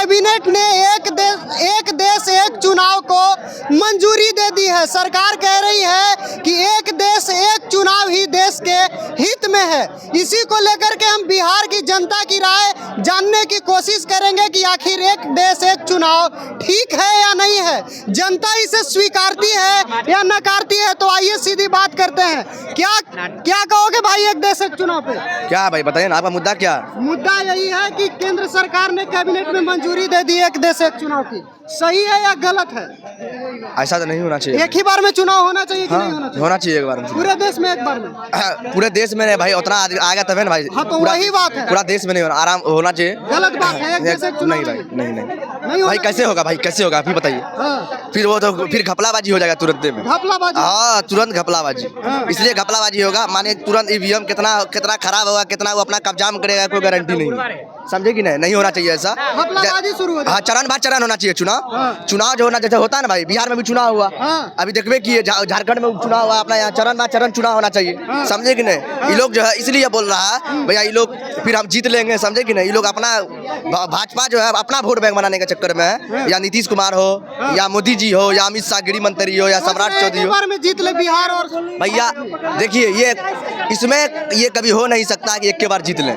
Cabinet ने एक देश एक चुनाव को मंजूरी दे दी है। सरकार कह रही है कि एक देश एक चुनाव ही देश के हित में है। इसी को लेकर के हम बिहार की जनता की राय जानने की कोशिश करेंगे कि आखिर एक देश एक चुनाव ठीक है या नहीं है, जनता इसे स्वीकारती है या नकारती है। तो आइए सीधी बात करते हैं। क्या कहोगे भाई एक देश एक चुनाव पे? क्या भाई बताइए ना, आपका मुद्दा क्या? मुद्दा यही है कि केंद्र सरकार ने कैबिनेट में मंजूरी दे दी एक देश एक चुनाव की, सही है या गलत है? ऐसा तो नहीं होना चाहिए। एक ही बार में चुनाव होना चाहिए कि नहीं होना चाहिए? होना चाहिए एक बार में। पूरे देश में एक बार में? पूरे देश में नहीं भाई, उतना आएगा तब है ना भाई। हाँ तो वही बात है, पूरा देश में नहीं होना, आराम होना चाहिए। गलत बात है एक देश एक चुनाव? नहीं भाई, नहीं भाई कैसे होगा भाई, कैसे होगा फिर बताइए। फिर वो तो फिर घपलाबाजी हो जाएगा तुरंत में। घपलाबाजी? हाँ तुरंत घपलाबाजी। इसलिए घपलाबाजी होगा, माने तुरंत ईवीएम कितना खराब होगा, कितना वो अपना कब्जा में करेगा, कोई गारंटी नहीं, समझे कि नहीं होना चाहिए ऐसा। घपलाबाजी शुरू हो जाए। हाँ चरण बाद चरण होना चाहिए चुनाव जो होना जैसे होता है ना भाई। बिहार में भी चुनाव हुआ, अभी देखबे कि झारखंड में चुनाव हुआ, अपना यहाँ चरण बाद चरण चुनाव होना चाहिए, समझे कि नहीं। ये लोग जो है इसलिए बोल रहा है भैया, ये लोग फिर हम जीत लेंगे, समझे कि नहीं। ये लोग अपना भाजपा जो है अपना वोट बैंक बनाने के चक्कर में है, या नीतीश कुमार हो या मोदी जी हो या अमित शाह गृह मंत्री हो या सम्राट चौधरी हो, में जीत ले बिहार। और भैया देखिए ये इसमें ये कभी हो नहीं सकता कि एक के बार जीत लें,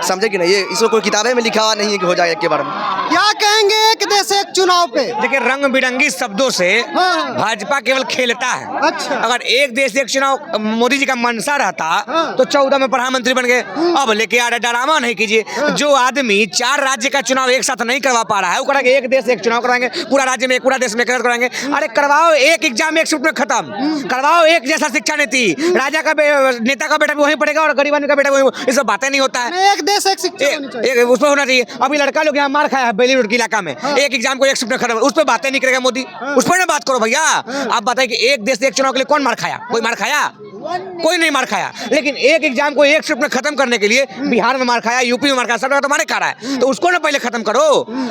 समझे कि नहीं। ये इसको कोई किताबें में लिखा हुआ नहीं है कि हो जाए एक के बार में। क्या कहेंगे एक देश एक चुनाव पे? देखिए रंग बिरंगी शब्दों से भाजपा केवल खेलता है। अच्छा। अगर एक देश एक चुनाव मोदी जी का मनसा रहता तो 14 में प्रधानमंत्री बन गए। अब लेके आ रहे, ड्रामा नहीं कीजिए। जो आदमी 4 राज्य का चुनाव एक साथ नहीं करवा पा रहा है, वो करेंगे एक देश एक चुनाव करवाएंगे, पूरा राज्य में पूरा देश में करवाएंगे। अरे करवाओ एक एग्जाम एक शिफ्ट में खत्म, करवाओ एक जैसा शिक्षा नीति, राजा का नेता का बेटा भी वहीं पढ़ेगा और गरीब आदमी का बेटा वहीं। ये सब बातें नहीं होता है। एक देश एक शिक्षा होनी चाहिए, उसमें होना चाहिए। अभी लड़का लोग यहाँ मार खाया है बेली रोड के इलाका में, एक एग्जाम को एक शिफ्ट में खत्म, उस पर बातें नहीं करेगा मोदी, उस पर ना बात करो भैया। आप बताइए कि एक देश एक चुनाव के लिए कौन मार खाया? कोई मार खाया? कोई नहीं मार खाया। लेकिन एक एग्जाम को एक शिफ्ट में खत्म करने के लिए बिहार में मार खाया, यूपी में मार खाया, सब जगह तो मारे खा रहा है, तो उसको ना पहले खत्म करो।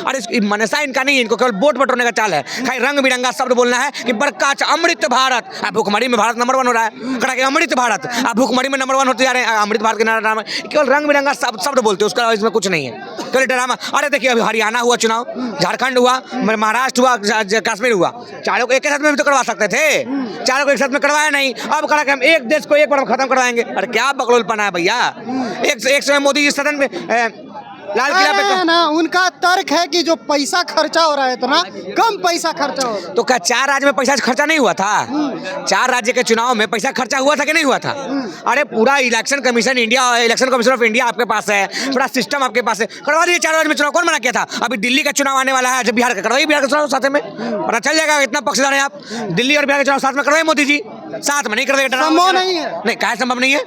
अरे मनसा इनका नहीं है, इनको केवल वोट बटोरने का चाल है। खाली रंग बिरंगा शब्द बोलना है कि बरका अमृत भारत। भूखमरी में भारत नंबर 1 हो रहा है, कड़ा के अमृत भारत, आप भूखमरी में नंबर 1 होते जा रहे हैं। अमृत भारत के नारा में केवल रंग बिरंगा शब्द बोलते हैं, उसका इसमें कुछ नहीं है, केवल ड्रामा। अरे देखिए अभी हरियाणा हुआ चुनाव, झारखंड हुआ, महाराष्ट्र हुआ, कश्मीर हुआ, चारों को एक साथ में भी तो करवा सकते थे, चारों को एक साथ में करवाया नहीं। अब कड़ा के हम एक देश को एक बार खत्म करवाएंगे। अरे क्या बकलोलपना है भैया। एक समय मोदी जी सदन में लाल किला पे ना, उनका तर्क है कि जो पैसा खर्चा हो रहा है इतना कम पैसा खर्चा हो रहा है। तो क्या 4 राज्य में पैसा खर्चा नहीं हुआ था? 4 राज्य के चुनाव में पैसा खर्चा हुआ था कि नहीं हुआ था? अरे पूरा इलेक्शन कमीशन ऑफ इंडिया आपके पास है, पूरा सिस्टम आपके पास है, करवा दिए 4 राज्य में चुनाव। कौन मना किया था? अभी दिल्ली का चुनाव आने वाला है, जब बिहार का करवाइए, बिहार का चुनाव साथ में पता चल जाएगा। इतना पक्षधर है आप, दिल्ली और बिहार के चुनाव साथ में करवाइए मोदी जी, साथ में नहीं कर देगा। संभव नहीं है। नहीं, क्या संभव नहीं है?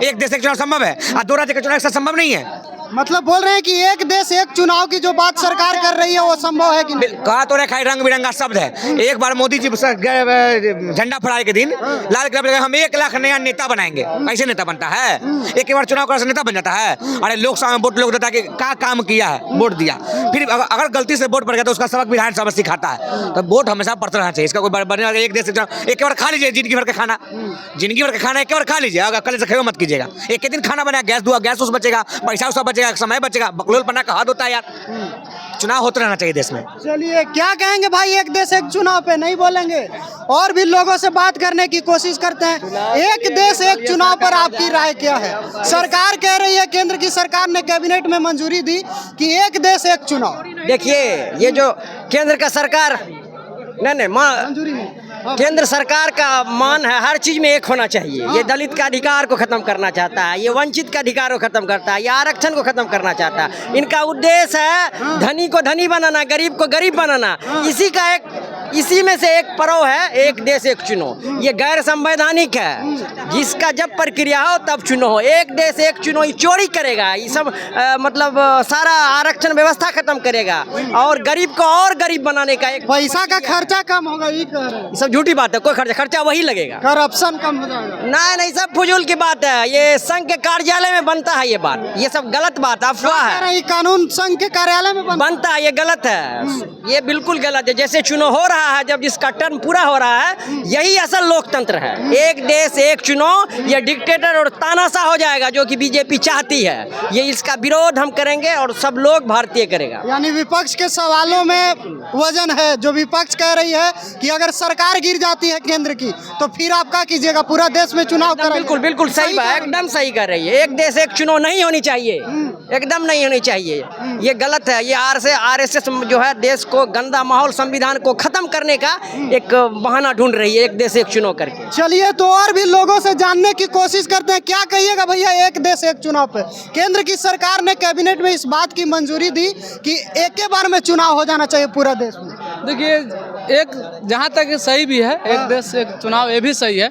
एक देश एक चुनाव संभव है और 2 राज्य के चुनाव एक साथ संभव नहीं है। मतलब बोल रहे हैं कि एक देश एक चुनाव की जो बात सरकार कर रही है वो संभव है कि नहीं? कहा तो रखा है, रंग बिरंगा शब्द है। एक बार मोदी जी झंडा फहराए के दिन लाल किला पे हम 1 लाख नया नेता बनाएंगे। ऐसे नेता बनता है? एक बार चुनाव कर नेता बन जाता है? अरे लोकसभा में वोट लोग देता है कि क्या काम किया है, वोट दिया, फिर अगर गलती से वोट पड़ गया तो उसका सबक विधानसभा सिखाता है। तो वोट हमेशा पड़ता रहना चाहिए। इसका कोई बने एक देश एक बार खा लीजिए, जिंदगी भर का खाना, एक बार खा लीजिए, अगर कल से खेव मत कीजिएगा। एक ही दिन खाना बनाया, गैस उस बचेगा, पैसा उसका बचेगा, समय बचेगा। बकलोलपना का हद होता है यार। चुनाव होता रहना चाहिए देश में। चलिए क्या कहेंगे भाई एक देश एक चुनाव पे? नहीं बोलेंगे, और भी लोगों से बात करने की कोशिश करते हैं। एक देश एक चुनाव पर आपकी राय क्या है? सरकार कह रही है, केंद्र की सरकार ने कैबिनेट में मंजूरी दी कि एक देश एक चुनाव। देखिए ये जो केंद्र का सरकार मंजूरी नहीं, केंद्र सरकार का मान है हर चीज में एक होना चाहिए। ये दलित का अधिकार को खत्म करना चाहता है, ये वंचित का अधिकार को खत्म करता है, ये आरक्षण को खत्म करना चाहता है। इनका उद्देश्य है धनी को धनी बनाना, गरीब को गरीब बनाना। इसी में से एक पर्व है एक देश एक चुनाव। ये गैर संवैधानिक है, जिसका जब प्रक्रिया हो तब चुनाव हो। एक देश एक चुनाव ये चोरी करेगा, ये सब मतलब सारा आरक्षण व्यवस्था खत्म करेगा और गरीब को और गरीब बनाने का एक पैसा का खर्चा कम होगा, ये कह रहे हैं। सब झूठी बात है, कोई खर्चा वही लगेगा, करप्शन कम हो जाएगा। नहीं सब फजूल की बात है। ये संघ के कार्यालय में बनता है ये बात, ये सब गलत बात अफवाह है। कानून संघ के कार्यालय में बनता है, ये गलत है, ये बिल्कुल गलत है। जैसे चुनाव हो रहा रहा है, जब जिसका टर्म पूरा हो रहा है, यही असल लोकतंत्र है। एक देश एक चुनाव, ये डिक्टेटर और तानाशाह हो जाएगा जो कि बीजेपी चाहती है। ये इसका विरोध हम करेंगे और सब लोग भारतीय करेगा। यानी विपक्ष के सवालों में वजन है। जो विपक्ष कह रही है कि अगर सरकार गिर जाती है केंद्र की तो फिर आप क्या कीजिएगा, पूरा देश में चुनाव कराइए। बिल्कुल बिल्कुल सही बात, एकदम सही कर रही है। एक देश एक चुनाव नहीं होनी चाहिए, एकदम नहीं होनी चाहिए, ये गलत है। ये आरएसएस जो है देश को गंदा माहौल, संविधान को खत्म करने का एक बहाना ढूंढ रही है, एक देश एक चुनाव करके। चलिए तो और भी लोगों से जानने की कोशिश करते हैं। क्या कहिएगा भैया एक देश एक चुनाव पे? केंद्र की सरकार ने कैबिनेट में इस बात की मंजूरी दी कि एक ही बार में चुनाव हो जाना चाहिए पूरा देश में। देखिए, एक जहाँ तक सही भी है, एक देश एक चुनाव, ये भी सही है,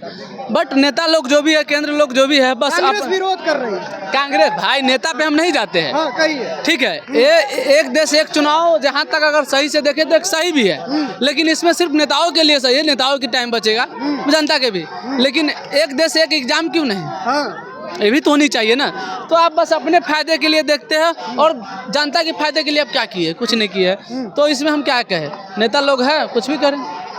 बट नेता लोग जो भी है, केंद्र लोग जो भी है, बस कांग्रेस विरोध कर रही है। कांग्रेस भाई, नेता पे हम नहीं जाते हैं। हाँ, कहिए। ठीक है, ये एक देश एक चुनाव जहाँ तक अगर सही से देखें तो एक सही भी है, लेकिन इसमें सिर्फ नेताओं के लिए सही है, नेताओं की टाइम बचेगा, जनता के भी। लेकिन एक देश एक एग्जाम क्यों नहीं? हाँ, ये भी तो होनी चाहिए ना। तो आप बस अपने फायदे के लिए देखते हैं और जनता के फायदे के लिए आप क्या किए? कुछ नहीं किए। तो इसमें हम क्या कहें? नेता लोग हैं, कुछ भी करें,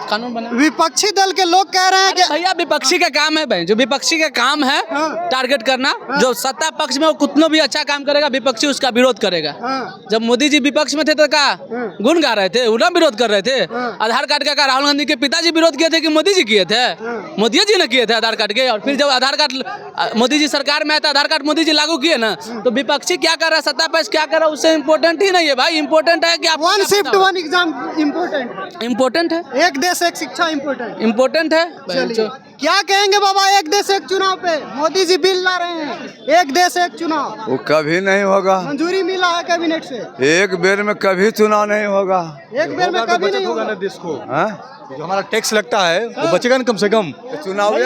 कानून बने। विपक्षी दल के लोग कह रहे हैं कि भैया विपक्षी का काम है भाई, जो विपक्षी का काम है टारगेट करना। जो सत्ता पक्ष में वो कितना भी अच्छा काम करेगा, विपक्षी उसका विरोध करेगा। जब मोदी जी विपक्ष में थे तो क्या गुण गा रहे थे, उन्हें विरोध कर रहे थे। आधार कार्ड का राहुल गांधी के पिताजी विरोध किए थे कि मोदी जी किए थे? मोदी जी ने किए थे आधार कार्ड के। और फिर जब आधार कार्ड मोदी जी सरकार में आया तो आधार कार्ड मोदी जी लागू किए ना। तो विपक्षी क्या कर रहा है, सत्ता पक्ष क्या कर रहा है, उससे इम्पोर्टेंट ही नहीं है भाई। इम्पोर्टेंट है कि आप one shift one exam important है, एक देश एक शिक्षा इम्पोर्टेंट है। क्या कहेंगे बाबा एक देश एक चुनाव पे? मोदी जी बिल ला रहे हैं, एक देश एक चुनाव। वो कभी नहीं होगा। मंजूरी मिला है कैबिनेट से, एक बेर में कभी चुनाव नहीं होगा। एक बेर में कभी नहीं होगा। देश को हाँ? जो हमारा टैक्स लगता है वो बचेगा ना कम से कम। चुनाव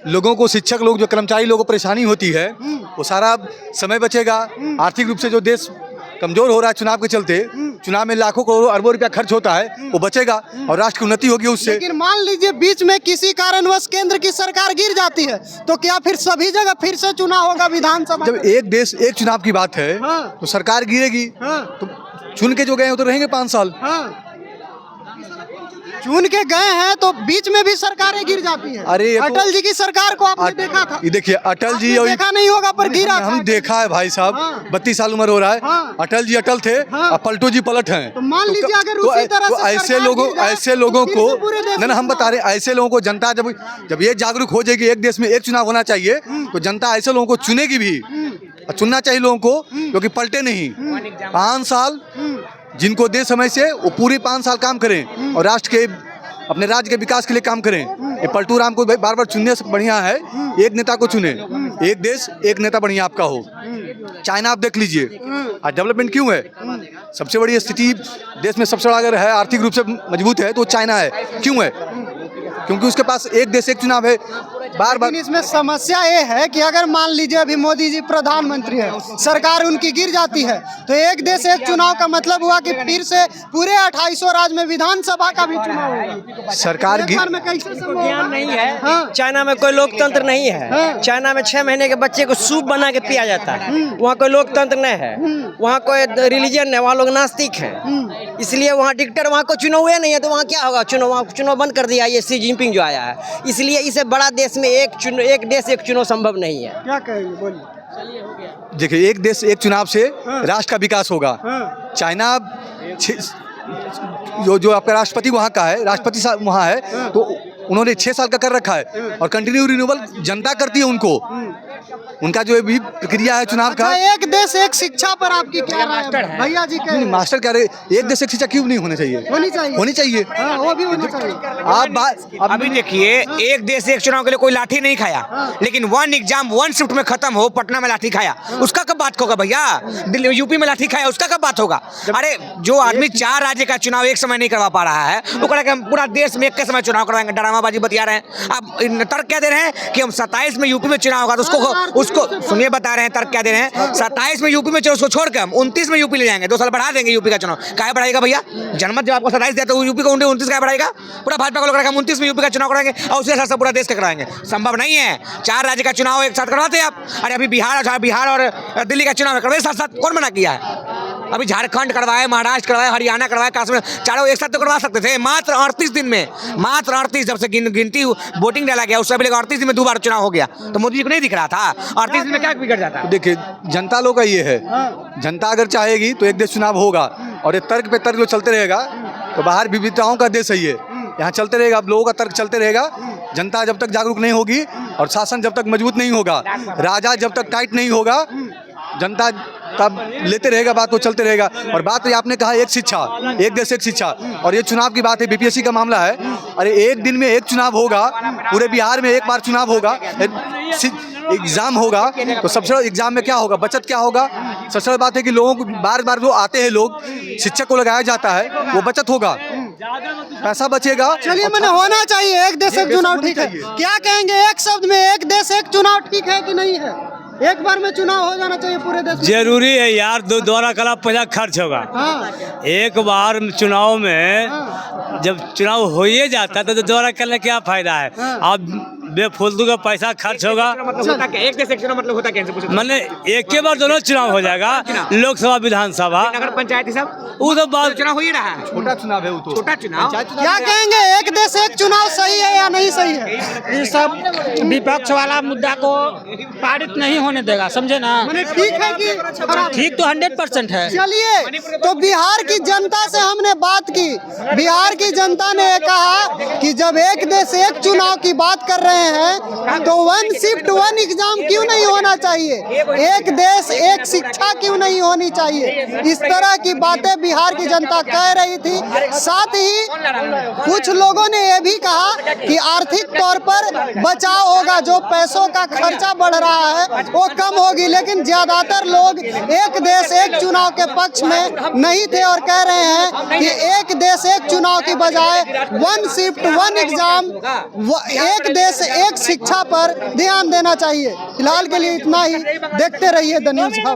लोगों को शिक्षक लोग, जो कर्मचारी लोगों को परेशानी होती है, वो सारा समय बचेगा। आर्थिक रूप से जो देश कमजोर हो रहा है चुनाव के चलते, चुनाव में लाखों करोड़ों अरबों रुपया खर्च होता है, वो बचेगा और राष्ट्र की उन्नति होगी उससे। लेकिन मान लीजिए बीच में किसी कारणवश केंद्र की सरकार गिर जाती है तो क्या फिर सभी जगह फिर से चुनाव होगा विधानसभा? जब एक देश एक चुनाव की बात है तो सरकार गिरेगी, तो चुन के जो गए वो तो रहेंगे 5 साल। चुन के गए हैं तो बीच में भी सरकारें गिर जाती हैं। अरे अटल जी की सरकार को आपने देखा था? ये देखिए, अटल जी देखा नहीं होगा पर गिरा था। हम देखा है भाई साहब, 32 साल उम्र हो रहा है। अटल जी अटल थे और पलटू जी पलट हैं। तो मान लीजिए अगर उसी तरह से ऐसे लोगों को ना, हम बता रहे हैं, ऐसे लोगों को जनता जब ये जागरूक हो जाएगी एक देश में एक चुनाव होना चाहिए, तो जनता ऐसे लोगों को चुनेगी भी। चुनना चाहिए लोगों को, क्योंकि पलटे नहीं। 5 साल जिनको दे समय से, वो पूरे 5 साल काम करें और राष्ट्र के, अपने राज्य के विकास के लिए काम करें। ये पलटू राम को बार बार चुनने से बढ़िया है एक नेता को चुने। एक देश एक नेता बढ़िया आपका हो। चाइना आप देख लीजिए, आज डेवलपमेंट क्यों है? सबसे बड़ी स्थिति देश में सबसे बड़ा अगर है, आर्थिक रूप से मजबूत है, तो चाइना है। क्यों है? क्योंकि उसके पास एक देश एक चुनाव है। बार बार इसमें समस्या ये है कि अगर मान लीजिए अभी मोदी जी प्रधानमंत्री है, सरकार उनकी गिर जाती है, तो एक देश एक चुनाव का मतलब हुआ कि फिर से पूरे 2800 राज्य में विधानसभा का भी चुनाव होगा। सरकार में कैसे ज्ञान नहीं है। चाइना में कोई लोकतंत्र नहीं है। चाइना में 6 महीने के बच्चे को सूप बना के पिया जाता है। वहाँ कोई लोकतंत्र नहीं है, वहाँ कोई रिलीजन है, वहाँ लोग नास्तिक हैं। इसलिए वहाँ डिक्टेटर, वहाँ को चुनाव हुए नहीं है, तो वहाँ क्या होगा? चुनाव बंद कर दिया ये शी जिनपिंग जो आया है। इसलिए इसे बड़ा देश में एक देश एक चुनाव संभव नहीं है। क्या कहेंगे, बोलिए। देखिए, एक देश एक चुनाव से राष्ट्र का विकास होगा। चाइना जो आपका राष्ट्रपति वहाँ का है, राष्ट्रपति साहब वहाँ है, तो उन्होंने 6 साल का कर रखा है और कंटिन्यू रिन्यूअल जनता करती है उनको। उनका जो भी प्रक्रिया है चुनाव का। एक देश एक शिक्षा पर आपकी क्या राय है? भैया जी कह रहे हैं। मास्टर कह रहे, एक देश एक शिक्षा क्यों नहीं होनी चाहिए? होनी चाहिए। हाँ, वो भी होनी चाहिए। आप अभी देखिए, एक देश एक चुनाव के लिए कोई लाठी नहीं खाया, लेकिन 1 एग्जाम 1 शिफ्ट में खत्म हो, पटना में लाठी खाया, उसका कब बात होगा भैया? दिल्ली यूपी में लाठी खाया, उसका कब बात होगा? अरे जो आदमी 4 राज्य का चुनाव एक समय नहीं करवा पा रहा है, वो कह रहा है कि हम पूरा देश में एक के समय चुनाव करवाएंगे। ड्रामाबाजी बतिया रहे हैं। आप तर्क क्या दे रहे हैं कि हम 27 में यूपी में चुनाव होगा, तो उसको सुनिए, बता रहे हैं, तर्क क्या दे रहे हैं? 27 में यूपी में चलो, उसको छोड़कर हम 29 में यूपी ले जाएंगे, 2 साल बढ़ा देंगे यूपी का चुनाव। क्या बढ़ाएगा भैया? जनमत जब आपको 27 दिया तो यूपी को 29 का बढ़ाएगा? पूरा भाजपा को लग रहा है 29 में यूपी का चुनाव कराएंगे और उसी हिसाब से पूरा देश का कराएंगे। संभव नहीं है। 4 राज्य का चुनाव एक साथ करवाते हैं आप। अरे अभी बिहार और दिल्ली का चुनाव करवाए साथ साथ, कौन मना किया है? अभी झारखंड करवाए, महाराष्ट्र करवाए, हरियाणा करवाए, कश्मीर, चारों एक साथ तो करवा सकते थे। मात्र 38 दिन में, मात्र 38, जब से गिनती वोटिंग डाला गया उससे पहले 38 दिन में 2 बार चुनाव हो गया। तो मोदी जी को नहीं दिख रहा था 38 दिन में क्या बिगड़ जाता? देखिए, जनता लोग का ये है, जनता अगर चाहेगी तो एक देश चुनाव होगा, और ये तर्क पे तर्क जो चलते रहेगा तो बाहर विविधताओं का देश है ये, यहाँ चलते रहेगा, अब लोगों का तर्क चलते रहेगा। जनता जब तक जागरूक नहीं होगी और शासन जब तक मजबूत नहीं होगा, राजा जब तक टाइट नहीं होगा, जनता तब लेते रहेगा, बात को चलते रहेगा। और बात ये आपने कहा एक शिक्षा, एक देश एक शिक्षा, और ये चुनाव की बात है, बीपीएससी का मामला है। अरे एक दिन में एक चुनाव होगा, पूरे बिहार में एक बार चुनाव होगा, एग्जाम होगा, तो सबसे बड़ा एग्जाम में क्या होगा, बचत क्या होगा? सबसे बड़ी बात है कि लोगों को बार बार जो आते हैं लोग, शिक्षक को लगाया जाता है, वो बचत होगा, पैसा बचेगा। चलिए, मैंने होना चाहिए एक देश एक चुनाव, ठीक है। क्या कहेंगे एक शब्द में, एक देश एक चुनाव ठीक है कि नहीं है? एक बार में चुनाव हो जाना चाहिए पूरे देश में? जरूरी है यार, दोबारा कला पैसा खर्च होगा। एक बार चुनाव में जब चुनाव हो ही जाता है तो दोबारा करने क्या फायदा है? अब बेफालतू का पैसा खर्च होगा। एक देश एक चुनाव मतलब होता क्या? मैंने एक के बार दोनों चुनाव हो जाएगा, लोकसभा विधानसभा, नगर पंचायती सब वो सब बात चुनाव हो ही रहा है। छोटा चुनाव है वो तो, छोटा चुनाव। क्या कहेंगे एक देश एक चुनाव सही है या नहीं सही है? ये सब विपक्ष वाला मुद्दा को पारित नहीं होने देगा, समझे ना? मैंने ठीक है कि खराब? ठीक तो 100% है। चलिए, तो बिहार की जनता से हमने बात की, बिहार की जनता ने कहा कि जब एक देश एक चुनाव की बात कर रहे हैं तो 1 शिफ्ट 1 एग्जाम क्यों नहीं होना चाहिए, एक देश एक शिक्षा क्यों नहीं होनी चाहिए, इस तरह की बातें बिहार की जनता कह रही थी। साथ ही कुछ लोगों ने यह भी कहा कि आर्थिक तौर पर बचाव होगा, जो पैसों का खर्चा बढ़ रहा है वो कम होगी, लेकिन ज्यादातर लोग एक देश एक चुनाव के पक्ष में नहीं थे और कह रहे हैं कि एक देश एक चुनाव की बजाय 1 शिफ्ट 1 एग्जाम, एक देश एक शिक्षा पर ध्यान देना चाहिए। फिलहाल के लिए इतना ही, देखते रहिए द न्यूज़ हब।